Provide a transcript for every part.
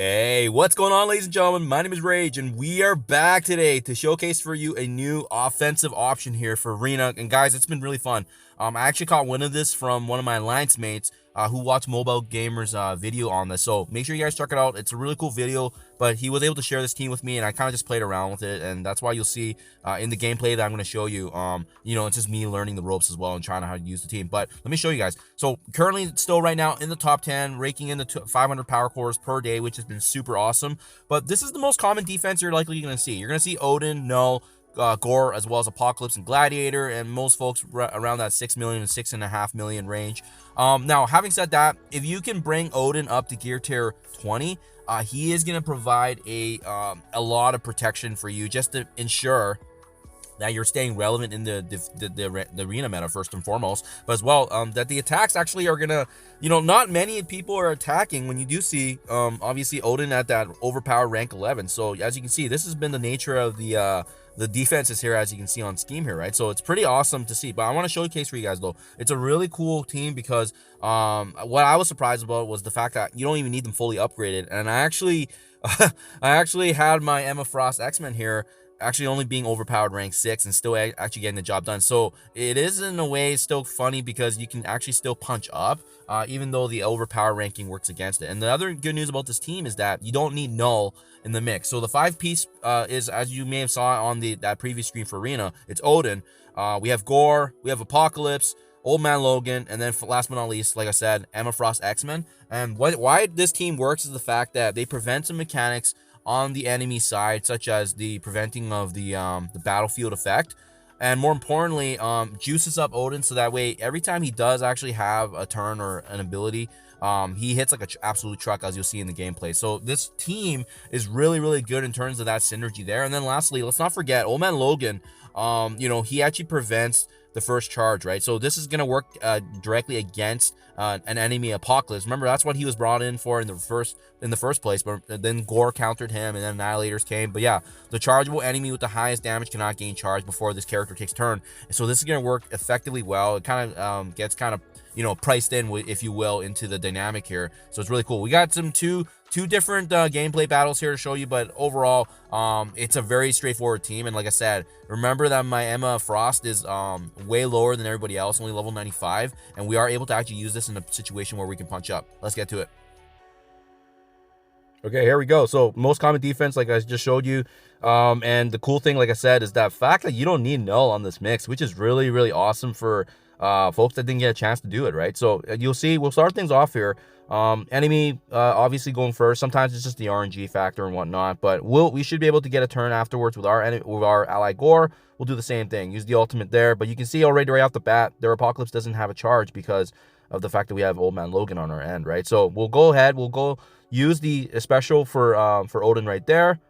Hey, what's going on, ladies and gentlemen? My name is Rayge, and we are back today to showcase for you a new offensive option here for Arena. And guys, it's been really fun. I actually caught one of this from one of my alliance mates who watched Mobile Gamers video on this. So make sure you guys check it out. It's a really cool video, but he was able to share this team with me, and I kind of just played around with it. And that's why you'll see in the gameplay that I'm going to show you, it's just me learning the ropes as well and trying to how to use the team. But let me show you guys. So currently still right now in the top 10, raking in the 500 power cores per day, which has been super awesome. But this is the most common defense you're likely going to see. You're going to see Odin, Null, Gore, as well as Apocalypse and Gladiator, and most folks around that 6 million and 6.5 million range. Now, having said that, if you can bring Odin up to gear tier 20, he is going to provide a lot of protection for you just to ensure that you're staying relevant in the arena meta first and foremost, but as well that the attacks actually are gonna, not many people are attacking when you do see obviously Odin at that overpowered rank 11. So as you can see, this has been the nature of the defenses here, as you can see on Scheme here, right? So it's pretty awesome to see. But I want to showcase for you guys though, it's a really cool team because what I was surprised about was the fact that you don't even need them fully upgraded. And I actually I actually had my Emma Frost X-Men here actually only being overpowered rank 6 and still actually getting the job done. So it is in a way still funny because you can actually still punch up even though the overpower ranking works against it. And the other good news about this team is that you don't need Null in the mix. So the 5-piece is, as you may have saw on that previous screen for Arena, it's Odin, we have Gore, we have Apocalypse, Old Man Logan, and then last but not least, like I said, Emma Frost X-Men. And why this team works is the fact that they prevent some mechanics on the enemy side, such as the preventing of the battlefield effect, and more importantly, juices up Odin so that way every time he does actually have a turn or an ability, he hits like an absolute truck, as you'll see in the gameplay. So this team is really good in terms of that synergy there. And then lastly, let's not forget Old Man Logan. He actually prevents the first charge, right? So this is going to work directly against an enemy Apocalypse. Remember, that's what he was brought in for in the first place, but then Gore countered him and then Annihilators came. But yeah, the chargeable enemy with the highest damage cannot gain charge before this character takes turn. So this is going to work effectively well. It kind of gets kind of priced in, if you will, into the dynamic here. So it's really cool. We got some two different gameplay battles here to show you, but overall it's a very straightforward team. And like I said, remember that my Emma Frost is way lower than everybody else, only level 95, and we are able to actually use this in a situation where we can punch up. Let's get to it. Okay, here we go. So most common defense, like I just showed you, and the cool thing, like I said, is that fact that you don't need Null on this mix, which is really awesome for folks that didn't get a chance to do it, right? So you'll see, we'll start things off here. Enemy obviously going first. Sometimes it's just the RNG factor and whatnot, but we should be able to get a turn afterwards with our ally Gore. We'll do the same thing, use the ultimate there. But you can see already right off the bat, their Apocalypse doesn't have a charge because of the fact that we have Old Man Logan on our end, right? So we'll go ahead, we'll go use the special for Odin right there.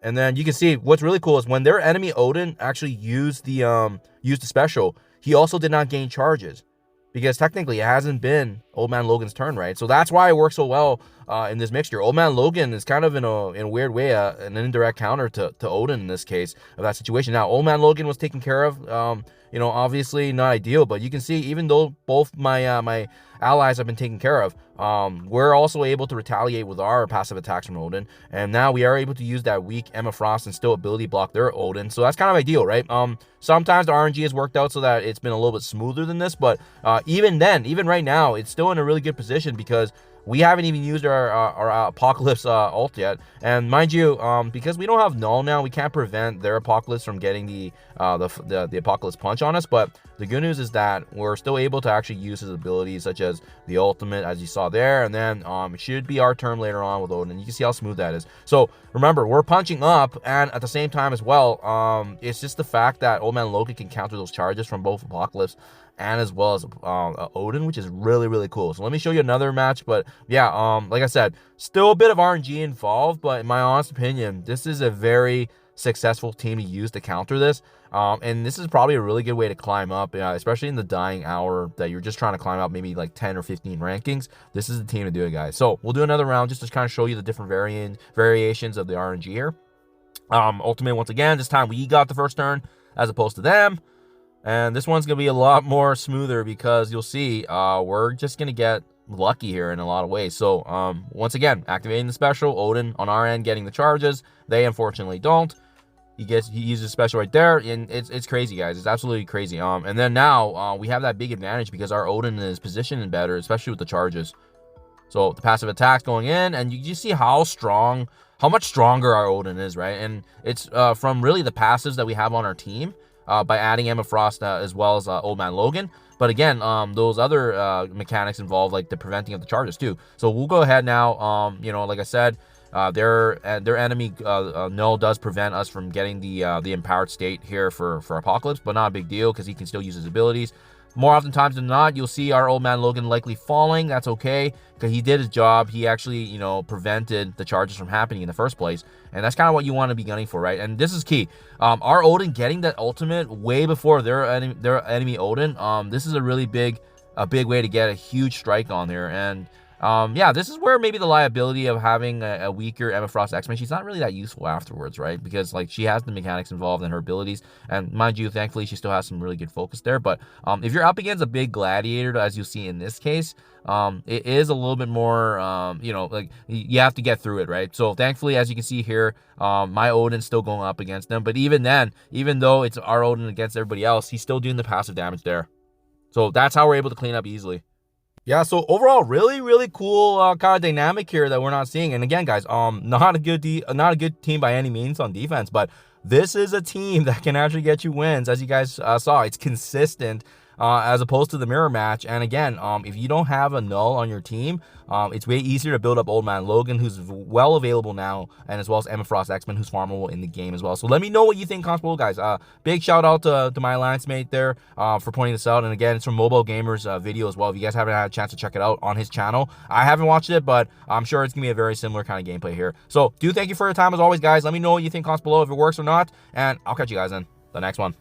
And then you can see what's really cool is when their enemy Odin actually used the special, he also did not gain charges because technically it hasn't been Old Man Logan's turn, right? So that's why it works so well in this mixture. Old Man Logan is kind of in a weird way an indirect counter to Odin in this case of that situation. Now, Old Man Logan was taken care of, obviously not ideal, but you can see even though both my my allies have been taken care of, we're also able to retaliate with our passive attacks from Odin, and now we are able to use that weak Emma Frost and still ability block their Odin. So that's kind of ideal, right? Sometimes the RNG has worked out so that it's been a little bit smoother than this, but even right now, it's still in a really good position because we haven't even used our Apocalypse ult yet. And mind you, because we don't have Null now, we can't prevent their Apocalypse from getting the Apocalypse punch on us. But the good news is that we're still able to actually use his abilities, such as the ultimate, as you saw there. And then it should be our turn later on with Odin. You can see how smooth that is. So remember, we're punching up, and at the same time as well, it's just the fact that Old Man Logan can counter those charges from both Apocalypse and as well as Odin, which is really cool. So let me show you another match. But yeah, like I said, still a bit of RNG involved, but in my honest opinion, this is a very successful team to use to counter this. And this is probably a really good way to climb up, especially in the dying hour that you're just trying to climb up maybe like 10 or 15 rankings. This is the team to do it, guys. So we'll do another round just to kind of show you the different variations of the RNG here. Ultimate, once again, this time we got the first turn as opposed to them. And this one's going to be a lot more smoother because you'll see we're just going to get lucky here in a lot of ways. So once again, activating the special, Odin on our end getting the charges. They unfortunately don't. He uses special right there, and it's crazy, guys. It's absolutely crazy. And then now we have that big advantage because our Odin is positioned better, especially with the charges. So the passive attacks going in, and you just see how much stronger our Odin is, right? And it's from really the passives that we have on our team by adding Emma Frost as well as Old Man Logan. But again, those other mechanics involve like the preventing of the charges too. So we'll go ahead now. You know, like I said, their enemy KNULL does prevent us from getting the empowered state here for Apocalypse, but not a big deal because he can still use his abilities. More oftentimes than not, you'll see our Old Man Logan likely falling. That's okay, because he did his job. He actually, you know, prevented the charges from happening in the first place. And that's kind of what you want to be gunning for, right? And this is key. Our Odin getting that ultimate way before their enemy Odin. This is a really big way to get a huge strike on there. And yeah, this is where maybe the liability of having a weaker Emma Frost X-Men, she's not really that useful afterwards, right? Because like she has the mechanics involved in her abilities, and mind you, thankfully she still has some really good focus there. But if you're up against a big gladiator, as you'll see in this case, it is a little bit more, you know, like you have to get through it, right? So thankfully, as you can see here, my Odin's still going up against them. But even then, even though it's our Odin against everybody else, he's still doing the passive damage there. So that's how we're able to clean up easily. Yeah, so overall, really cool kind of dynamic here that we're not seeing. And again, guys, not a good team by any means on defense, but this is a team that can actually get you wins, as you guys saw. It's consistent as opposed to the mirror match. And again, if you don't have a KNULL on your team, it's way easier to build up Old Man Logan, who's well available now, and as well as Emma Frost X-Men, who's farmable in the game as well. So let me know what you think, Constable guys. Big shout out to my alliance mate there for pointing this out. And again, it's from Mobile Gamer's video as well. If you guys haven't had a chance to check it out on his channel, I haven't watched it, but I'm sure it's gonna be a very similar kind of gameplay here. So thank you for your time as always, guys. Let me know what you think, comments below, if it works or not, and I'll catch you guys in the next one.